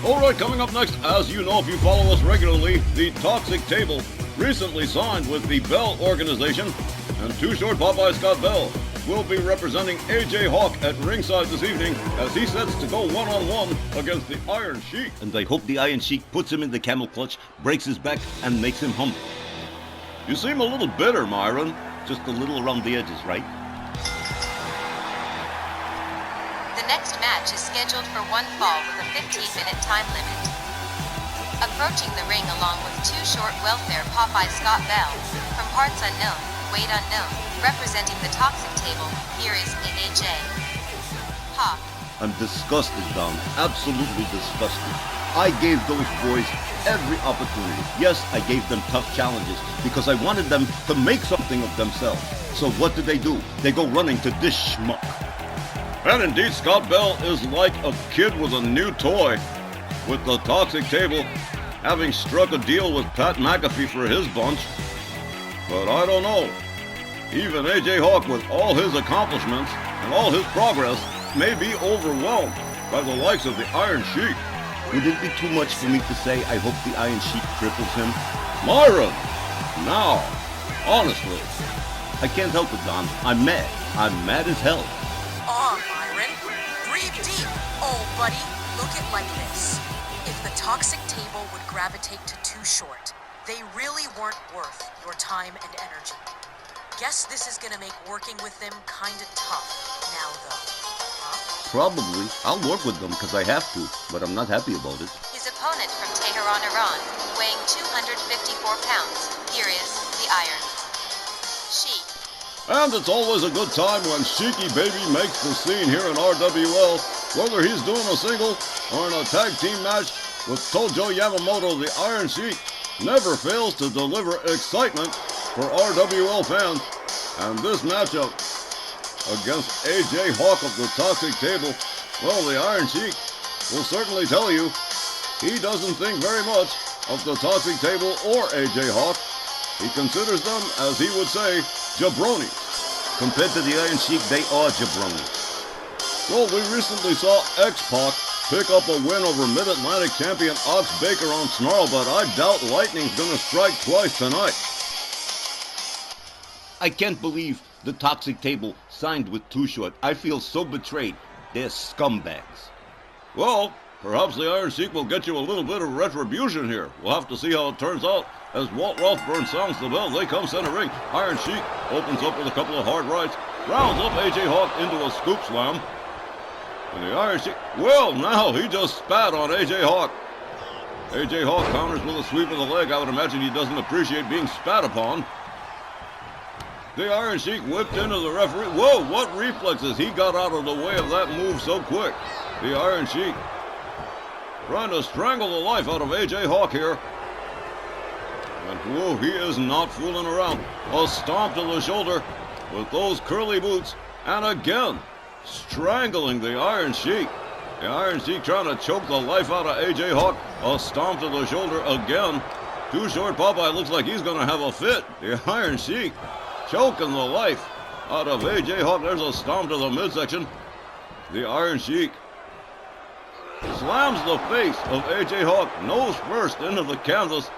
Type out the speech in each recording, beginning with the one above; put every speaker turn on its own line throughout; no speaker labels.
Alright, coming up next, as you know if you follow us regularly, the Toxic Table recently signed with the Bell organization, and Too Short Popeye Scott Bell will be representing AJ Hawk at ringside this evening as he sets to go one-on-one against the Iron Sheik.
And I hope the Iron Sheik puts him in the camel clutch, breaks his back, and makes him humble.
You seem a little bitter, Myron.
Just a little around the edges, right?
The next match is scheduled for one fall with a 15-minute time limit. Approaching the ring along with Too Short Welfare Popeye Scott Bell, from parts unknown, weight unknown, representing the Toxic Table, here is AJ Hawk.
I'm disgusted, Don. Absolutely disgusted. I gave those boys every opportunity. Yes, I gave them tough challenges because I wanted them to make something of themselves. So what do? They go running to this schmuck.
And indeed, Scott Bell is like a kid with a new toy, with the Toxic Table having struck a deal with Pat McAfee for his bunch. But I don't know. Even AJ Hawk, with all his accomplishments and all his progress, may be overwhelmed by the likes of the Iron Sheik.
Would it be too much for me to say I hope the Iron Sheik cripples him?
Myron! Now, honestly.
I can't help it, Don. I'm mad. I'm mad as hell.
Aw, Myron. Breathe deep. Oh, buddy, look it like this. If the Toxic Table would gravitate to Too Short, they really weren't worth your time and energy. Guess this is gonna make working with them kinda tough now, though. Huh?
Probably. I'll work with them because I have to, but I'm not happy about it.
His opponent from Tehran, Iran, weighing 254 pounds, here is the Iron Sheik.
And it's always a good time when Sheiky Baby makes the scene here in RWL, whether he's doing a single or in a tag team match with Tojo Yamamoto. The Iron Sheik never fails to deliver excitement for RWL fans. And this matchup against AJ Hawk of the Toxic Table, well, the Iron Sheik will certainly tell you he doesn't think very much of the Toxic Table or AJ Hawk. He considers them, as he would say, jabronis.
Compared to the Iron Sheik, they are jabronis.
Well, we recently saw X-Pac pick up a win over Mid-Atlantic champion Ox Baker on Snarl, but I doubt Lightning's gonna strike twice tonight.
I can't believe the Toxic Table signed with Too Short. I feel so betrayed. They're scumbags.
Well, perhaps the Iron Sheik will get you a little bit of retribution here. We'll have to see how it turns out. As Walt Rothburn sounds the bell, they come center ring. Iron Sheik opens up with a couple of hard rights, rounds up AJ Hawk into a scoop slam. And the Iron Sheik, well, now he just spat on AJ Hawk. AJ Hawk counters with a sweep of the leg. I would imagine he doesn't appreciate being spat upon. The Iron Sheik whipped into the referee. Whoa, what reflexes. He got out of the way of that move so quick. The Iron Sheik trying to strangle the life out of AJ Hawk here. And whoa, he is not fooling around. A stomp to the shoulder with those curly boots. And again, strangling the Iron Sheik. The Iron Sheik trying to choke the life out of AJ Hawk. A stomp to the shoulder again. Too Short Popeye looks like he's going to have a fit. The Iron Sheik choking the life out of AJ Hawk. There's a stomp to the midsection. The Iron Sheik slams the face of AJ Hawk nose first into the canvas.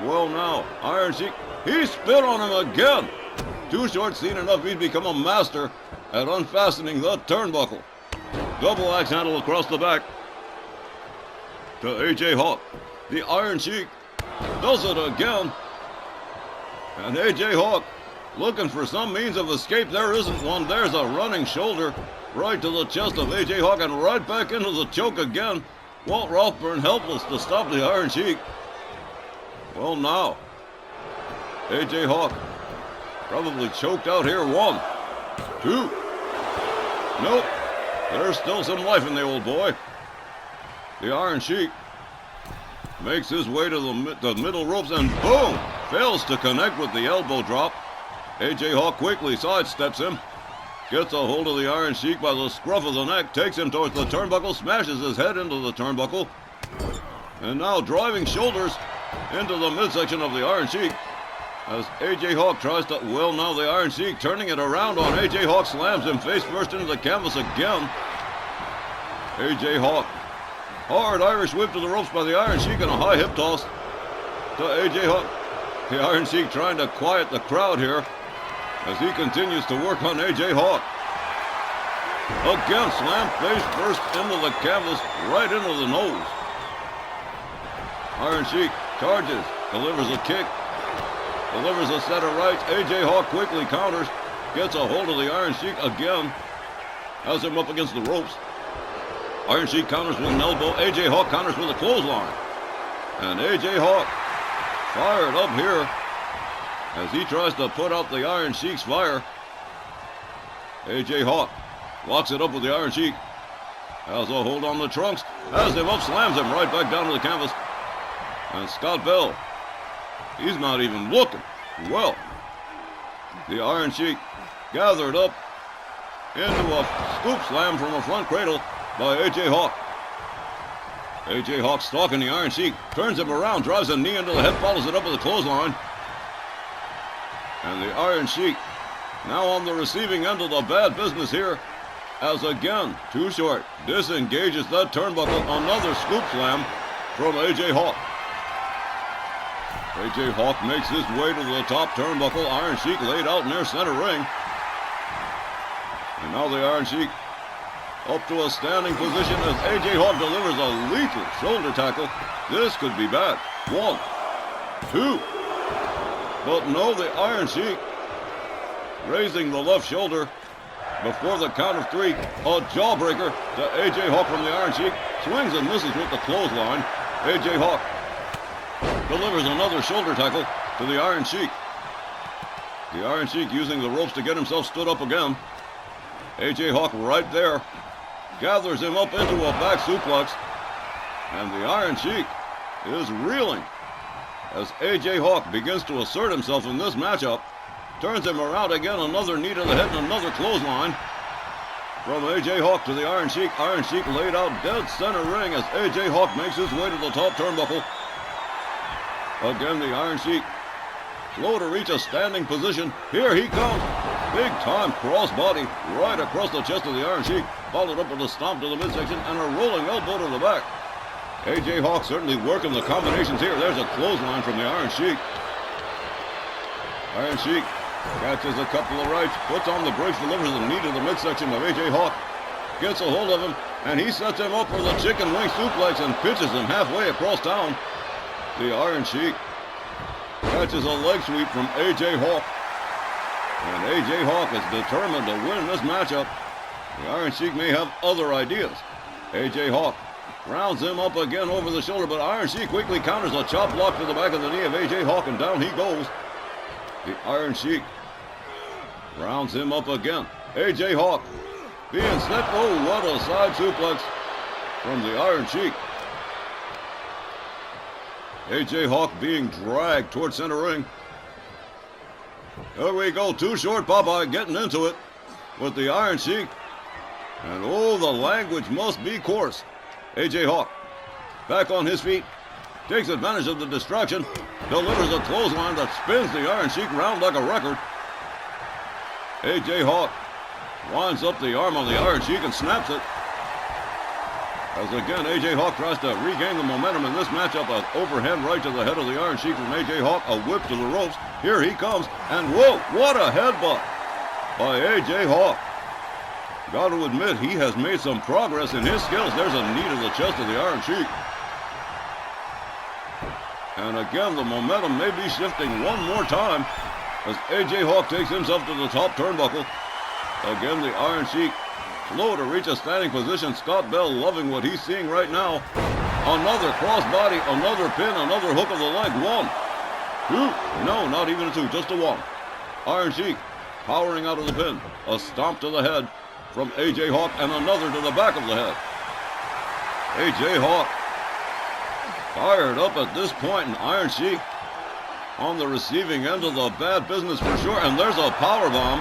Well, now, Iron Sheik, he spit on him again. Too Short seen enough, he'd become a master at unfastening the turnbuckle. Double axe handle across the back to AJ Hawk. The Iron Sheik does it again. And AJ Hawk looking for some means of escape. There isn't one. There's a running shoulder right to the chest of AJ Hawk and right back into the choke again. Walt Rothburn helpless to stop the Iron Sheik. Well, now, AJ Hawk probably choked out here. 1, 2. Nope. There's still some life in the old boy. The Iron Sheik makes his way to the middle ropes and boom! Fails to connect with the elbow drop. AJ Hawk quickly sidesteps him. Gets a hold of the Iron Sheik by the scruff of the neck. Takes him towards the turnbuckle. Smashes his head into the turnbuckle. And now driving shoulders into the midsection of the Iron Sheik. As AJ Hawk tries to, well, now the Iron Sheik turning it around on AJ Hawk, slams him face first into the canvas again. AJ Hawk Hard Irish whip to the ropes by the Iron Sheik and a high hip toss to AJ Hawk. The Iron Sheik trying to quiet the crowd here as he continues to work on AJ Hawk. Again, slam face first into the canvas, right into the nose. Iron Sheik charges, delivers a kick, delivers a set of rights. AJ Hawk quickly counters, gets a hold of the Iron Sheik again, has him up against the ropes. Iron Sheik counters with an elbow. AJ Hawk counters with a clothesline. And AJ Hawk fired up here as he tries to put out the Iron Sheik's fire. AJ Hawk locks it up with the Iron Sheik. Has a hold on the trunks. Has him up, slams him right back down to the canvas. And Scott Bell, he's not even looking. Well, the Iron Sheik gathered up into a scoop slam from a front cradle by AJ Hawk. AJ Hawk stalking the Iron Sheik, turns him around, drives a knee into the head, follows it up with a clothesline. And the Iron Sheik now on the receiving end of the bad business here, as again, Too Short disengages that turnbuckle. Another scoop slam from AJ Hawk. AJ Hawk makes his way to the top turnbuckle. Iron Sheik laid out near center ring. And now the Iron Sheik up to a standing position as AJ Hawk delivers a lethal shoulder tackle. This could be bad. 1, 2. But no, the Iron Sheik raising the left shoulder before the count of 3. A jawbreaker to AJ Hawk from the Iron Sheik. Swings and misses with the clothesline. AJ Hawk delivers another shoulder tackle to the Iron Sheik. The Iron Sheik using the ropes to get himself stood up again. AJ Hawk right there. Gathers him up into a back suplex. And the Iron Sheik is reeling as AJ Hawk begins to assert himself in this matchup. Turns him around again. Another knee to the head and another clothesline from AJ Hawk to the Iron Sheik. Iron Sheik laid out dead center ring as AJ Hawk makes his way to the top turnbuckle. Again, the Iron Sheik slow to reach a standing position. Here he comes. Big time crossbody right across the chest of the Iron Sheik. Followed up with a stomp to the midsection and a rolling elbow to the back. AJ Hawk certainly working the combinations here. There's a clothesline from the Iron Sheik. Iron Sheik catches a couple of rights, puts on the brakes, delivers a knee to the midsection of AJ Hawk. Gets a hold of him, and he sets him up for the chicken wing suplex and pitches him halfway across town. The Iron Sheik catches a leg sweep from AJ Hawk. And AJ Hawk is determined to win this matchup. The Iron Sheik may have other ideas. AJ Hawk rounds him up again over the shoulder, but Iron Sheik quickly counters a chop block to the back of the knee of AJ Hawk, and down he goes. The Iron Sheik rounds him up again. AJ Hawk being set. Oh, what a side suplex from the Iron Sheik. AJ Hawk being dragged towards center ring. There we go. Too Short Popeye getting into it with the Iron Sheik. And oh, the language must be coarse. AJ Hawk back on his feet. Takes advantage of the distraction. Delivers a clothesline that spins the Iron Sheik round like a record. AJ Hawk winds up the arm on the Iron Sheik and snaps it. As again, AJ Hawk tries to regain the momentum in this matchup. An overhand right to the head of the Iron Sheik from AJ Hawk. A whip to the ropes. Here he comes. And whoa, what a headbutt by AJ Hawk. Got to admit, he has made some progress in his skills. There's a knee to the chest of the Iron Sheik. And again, the momentum may be shifting one more time as AJ Hawk takes himself to the top turnbuckle. Again, the Iron Sheik slow to reach a standing position. Scott Bell loving what he's seeing right now. Another crossbody, another pin, another hook of the leg. 1, 2, no, not even a 2, just a 1. Iron Sheik powering out of the pin. A stomp to the head from AJ Hawk and another to the back of the head. AJ Hawk fired up at this point, and Iron Sheik on the receiving end of the bad business for sure. And there's a power bomb,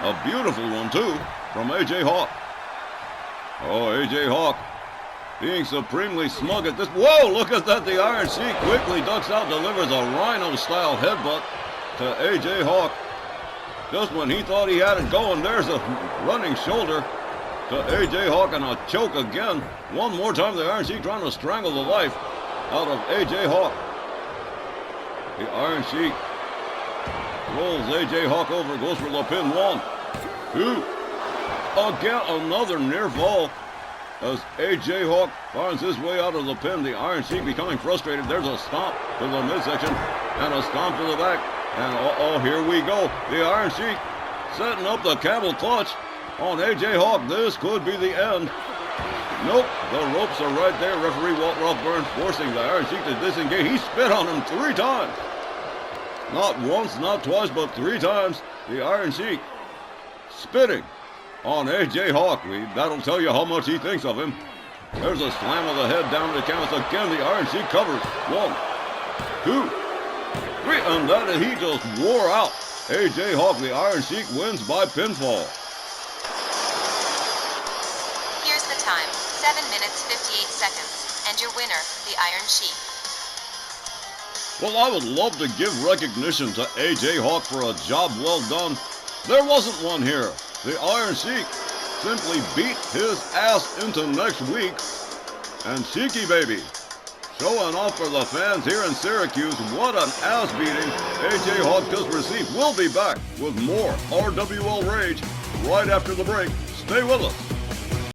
a beautiful one too, from AJ Hawk. Oh, AJ Hawk being supremely smug at this. Whoa, look at that. The Iron Sheik quickly ducks out, delivers a rhino-style headbutt to AJ Hawk. Just when he thought he had it going, there's a running shoulder to AJ Hawk, and a choke again. One more time, the Iron Sheik trying to strangle the life out of AJ Hawk. The Iron Sheik rolls AJ Hawk over, goes for the pin. 1, 2. Again, another near fall as AJ Hawk finds his way out of the pin. The Iron Sheik becoming frustrated. There's a stomp to the midsection and a stomp to the back. And here we go. The Iron Sheik setting up the camel clutch on AJ Hawk. This could be the end. Nope, the ropes are right there. Referee Walt Ralph Burns forcing the Iron Sheik to disengage. He spit on him 3 times. Not once, not twice, but 3 times. The Iron Sheik spitting on AJ Hawk. That'll tell you how much he thinks of him. There's a slam of the head down to the canvas. Again, the Iron Sheik covers. 1, 2, 3, and then he just wore out AJ Hawk. The Iron Sheik wins by pinfall.
Here's the time, 7 minutes 58 seconds, and your winner, the Iron Sheik.
Well, I would love to give recognition to AJ Hawk for a job well done. There wasn't one here. The Iron Sheik simply beat his ass into next week. And Sheiky baby, showing off for the fans here in Syracuse. What an ass beating AJ Hawk just received. We'll be back with more RWL Rage right after the break. Stay with us.